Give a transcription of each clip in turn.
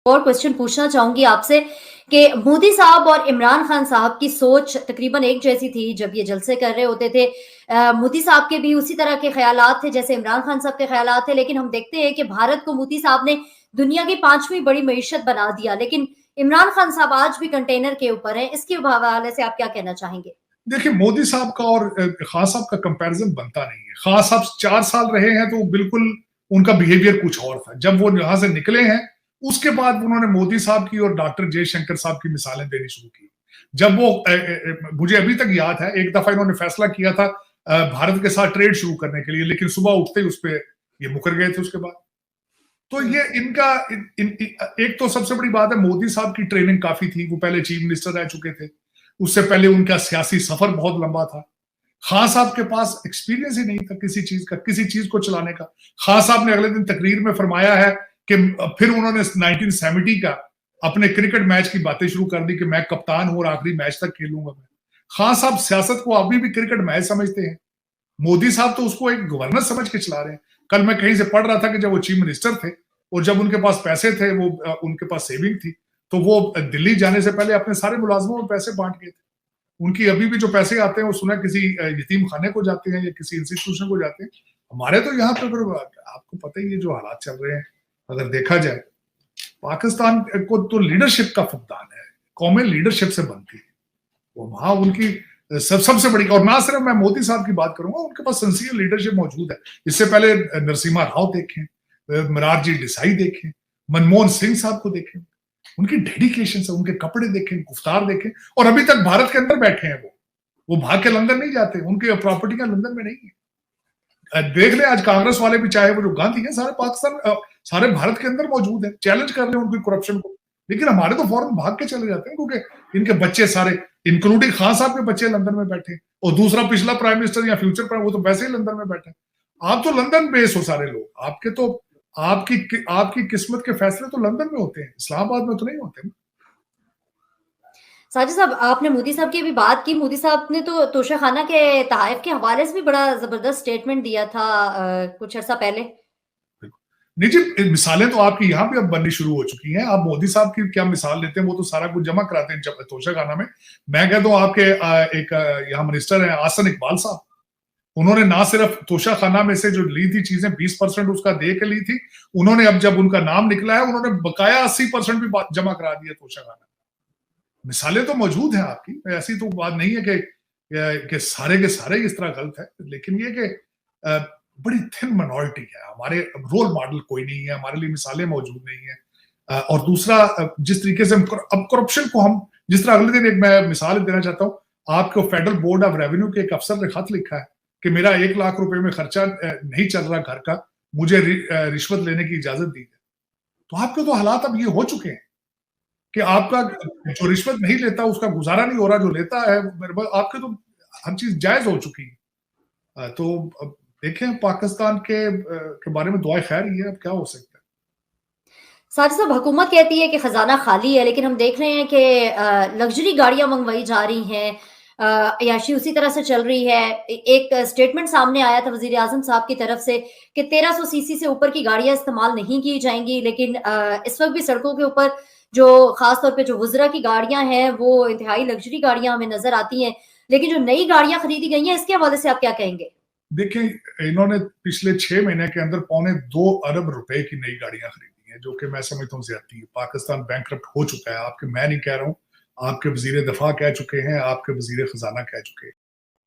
और क्वेश्चन पूछना चाहूंगी आपसे कि मोदी साहब और इमरान खान साहब की सोच तकरीबन एक जैसी थी जब ये जलसे कर रहे होते थे। मोदी साहब के भी उसी तरह के ख्यालात थे जैसे इमरान खान साहब के ख्यालात थे, लेकिन हम देखते हैं कि भारत को मोदी साहब ने दुनिया की 5वीं बड़ी मईशत बना दिया, लेकिन इमरान खान साहब आज भी कंटेनर के ऊपर है। इसके हवाले से आप क्या कहना चाहेंगे? देखिए, मोदी साहब का और खान साहब का कंपैरिजन बनता नहीं है। खान साहब 4 साल रहे हैं तो बिल्कुल उनका बिहेवियर कुछ और था। जब वो यहाँ से निकले हैं, उसके बाद उन्होंने मोदी साहब की और डॉक्टर जयशंकर साहब की मिसालें देनी शुरू की। जब वो मुझे अभी तक याद है, एक दफा इन्होंने फैसला किया था भारत के साथ ट्रेड शुरू करने के लिए, लेकिन सुबह उठते ही उस पे ये मुकर गए थे उसके बाद। तो ये इनका एक तो सबसे बड़ी बात है, मोदी साहब की ट्रेनिंग काफी थी। वो पहले चीफ मिनिस्टर रह चुके थे, उससे पहले उनका सियासी सफर बहुत लंबा था। खान साहब के पास एक्सपीरियंस ही नहीं था किसी चीज का, किसी चीज को चलाने का। खान साहब ने अगले दिन तकरीर में फरमाया है कि फिर उन्होंने 1970 का अपने क्रिकेट मैच की बातें शुरू कर दी कि मैं कप्तान हूं और आखिरी मैच तक खेलूंगा मैं। खान साहब सियासत को अभी भी क्रिकेट मैच समझते हैं। मोदी साहब तो उसको एक गवर्नर समझ के चला रहे हैं। कल मैं कहीं से पढ़ रहा था कि जब वो चीफ मिनिस्टर थे और जब उनके पास पैसे थे, वो उनके पास सेविंग थी, तो वो दिल्ली जाने से पहले अपने सारे मुलाजमों में पैसे बांट गए थे। उनकी अभी भी जो पैसे आते हैं वो सुना किसी यतीम खाने को जाते हैं या किसी इंस्टीट्यूशन को जाते हैं। हमारे तो यहाँ पे आपको पता ही है जो हालात चल रहे हैं। अगर देखा जाए, पाकिस्तान को तो लीडरशिप का फुकदान है, कौमें लीडरशिप से बनती है। वो वहां उनकी सबसे बड़ी, और ना सिर्फ मैं मोदी साहब की बात करूंगा, उनके पास सिंसियर लीडरशिप मौजूद है। इससे पहले नरसिम्हा राव देखें, मोरारजी देसाई देखें, मनमोहन सिंह साहब को देखें, उनकी डेडिकेशन से उनके कपड़े देखें, गुफ्तार देखें, और अभी तक भारत के अंदर बैठे हैं। वो भाग के लंदन नहीं जाते, उनकी प्रॉपर्टियां लंदन में नहीं है। देख ले, आज कांग्रेस वाले भी, चाहे वो जो गांधी है, सारे पाकिस्तान, सारे भारत के अंदर मौजूद है, चैलेंज कर रहे हैं उनकी करप्शन को। लेकिन हमारे तो फौरन भाग के चले जाते हैं, क्योंकि इनके बच्चे सारे, इंक्लूडिंग खान साहब के बच्चे, लंदन में बैठे, और दूसरा पिछला प्राइम मिनिस्टर या फ्यूचर प्राइम, वो तो वैसे ही लंदन में बैठे। आप तो लंदन बेस हो सारे लोग, आपके तो आपकी किस्मत के फैसले तो लंदन में होते हैं, इस्लामाबाद में तो नहीं होते। साजिद साहब, आपने मोदी साहब की भी बात की। मोदी साहब ने तो तोशाखाना के तहफ़ के हवाले से भी बड़ा जबरदस्त स्टेटमेंट दिया था कुछ अर्सा पहले। नहीं जी, मिसालें तो आपकी यहाँ भी अब बननी शुरू हो चुकी हैं। आप मोदी साहब की क्या मिसाल लेते हैं, वो तो सारा कुछ जमा कराते हैं तोशाखाना में। मैं कहता हूँ, आपके एक यहाँ मिनिस्टर है आसन इकबाल साहब, उन्होंने ना सिर्फ तोशाखाना में से जो ली थी चीजें 20% उसका दे के ली थी, उन्होंने अब जब उनका नाम निकला है, उन्होंने बकाया 80% भी जमा करा दिया तोशाखाना। मिसालें तो मौजूद हैं आपकी, ऐसी तो बात नहीं है कि सारे के सारे इस तरह गलत है, लेकिन ये कि बड़ी थिन मिनॉरिटी है। हमारे रोल मॉडल कोई नहीं है, हमारे लिए मिसालें मौजूद नहीं है। और दूसरा, जिस तरीके से अब करप्शन को हम, जिस तरह अगले दिन एक मैं मिसाल देना चाहता हूँ, आपको फेडरल बोर्ड ऑफ रेवेन्यू के एक अफसर ने खत लिखा है कि मेरा 1 लाख रुपए में खर्चा नहीं चल रहा घर का, मुझे रिश्वत लेने की इजाजत दी है। तो आपके तो हालात अब ये हो चुके हैं कि आपका जो रिश्वत नहीं लेता उसका गुजारा नहीं हो रहा, जो लेता है आपके तो हर चीज जायज हो चुकी है। तो अब देखें, पाकिस्तान के बारे में दुआ खैर ही है, अब क्या हो सकता है। साजिद साहब, हुकूमत कहती है कि खजाना खाली है, लेकिन हम देख रहे हैं कि लग्जरी गाड़ियां मंगवाई जा रही हैं, अय्याशी उसी तरह से चल रही है। एक स्टेटमेंट सामने आया था वजीर आजम साहब की तरफ से कि 1300 सीसी से ऊपर की गाड़ियां इस्तेमाल नहीं की जाएंगी, लेकिन इस वक्त भी सड़कों के ऊपर जो खासतौर पे जो वुजरा की गाड़ियां हैं वो इंतहाई लग्जरी गाड़ियां हमें नजर आती हैं, लेकिन जो नई गाड़ियां खरीदी गई हैं इसके हवाले से आप क्या कहेंगे? देखिए, इन्होंने पिछले 6 महीने के अंदर 2.25 अरब रुपए की नई गाड़ियां खरीदी हैं, जो कि मैं समझता हूँ ज्यादती है। पाकिस्तान बैंकरप्ट हो चुका है। मैं नहीं कह रहा हूँ, आपके वजीर दफा कह चुके हैं, आपके वजीर खजाना कह चुके हैं।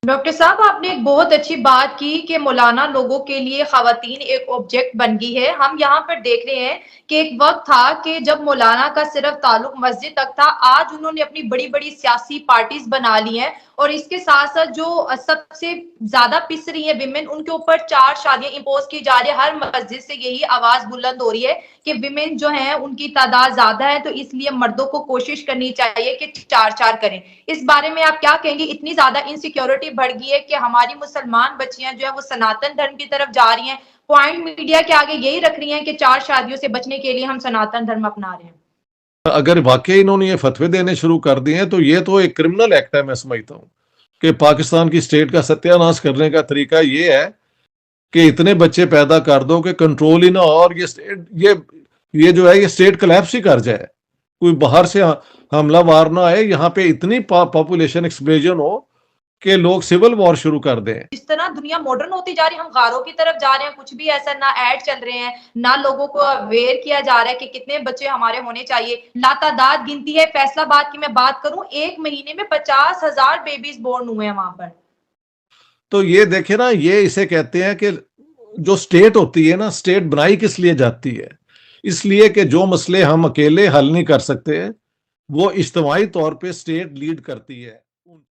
डॉक्टर साहब, आपने एक बहुत अच्छी बात की कि मौलाना लोगों के लिए खवातीन एक ऑब्जेक्ट बन गई है। हम यहाँ पर देख रहे हैं कि एक वक्त था कि जब मौलाना का सिर्फ ताल्लुक मस्जिद तक था, आज उन्होंने अपनी बड़ी बड़ी सियासी पार्टीज बना ली हैं, और इसके साथ साथ जो सबसे ज्यादा पिस रही है विमेन, उनके ऊपर 4 शादियां इम्पोज की जा रही है। हर मस्जिद से यही आवाज बुलंद हो रही है कि विमेन जो है उनकी तादाद ज्यादा है, तो इसलिए मर्दों को कोशिश करनी चाहिए कि 4-4 करें। इस बारे में आप क्या कहेंगे? इतनी ज्यादा इनसिक्योरिटी बढ़ गई है कि हमारी मुसलमान बच्चियां जो है वो सनातन धर्म की तरफ जा रही हैं, पॉइंट मीडिया के आगे यही रख रही हैं कि 4 शादियों से बचने के लिए हम सनातन धर्म अपना रहे हैं। अगर वाकई इन्होंने ये फतवे देने शुरू कर दिए हैं तो ये तो एक क्रिमिनल एक्ट है। मैं समझता हूँ कि पाकिस्तान की स्टेट का सत्यानाश करने का तरीका ये है कि इतने बच्चे पैदा कर दो कि कंट्रोल ही ना हो, और ये ये जो है ये स्टेट कोलैप्स ही कर जाए, कोई बाहर से हमलावर ना आए, यहाँ पे इतनी पॉपुलेशन एक्सप्लोजन हो कि लोग सिविल वॉर शुरू कर दें। जिस तरह दुनिया मॉडर्न होती जा रही है, हम गारों की तरफ जा रहे हैं, कुछ भी ऐसा ना ऐड चल रहे हैं, ना लोगों को अवेयर किया जा रहा है कि कितने बच्चे हमारे होने चाहिए। लातादाद गिनती है। फैसलाबाद की मैं बात करूं, 1 महीने में 50,000 बेबीज बोर्न हुए हैं वहां पर। तो ये देखे ना, ये इसे कहते हैं कि जो स्टेट होती है ना, स्टेट बनाई किस लिए जाती है? इसलिए कि जो मसले हम अकेले हल नहीं कर सकते, वो इज्तिमाई तौर पे स्टेट लीड करती है।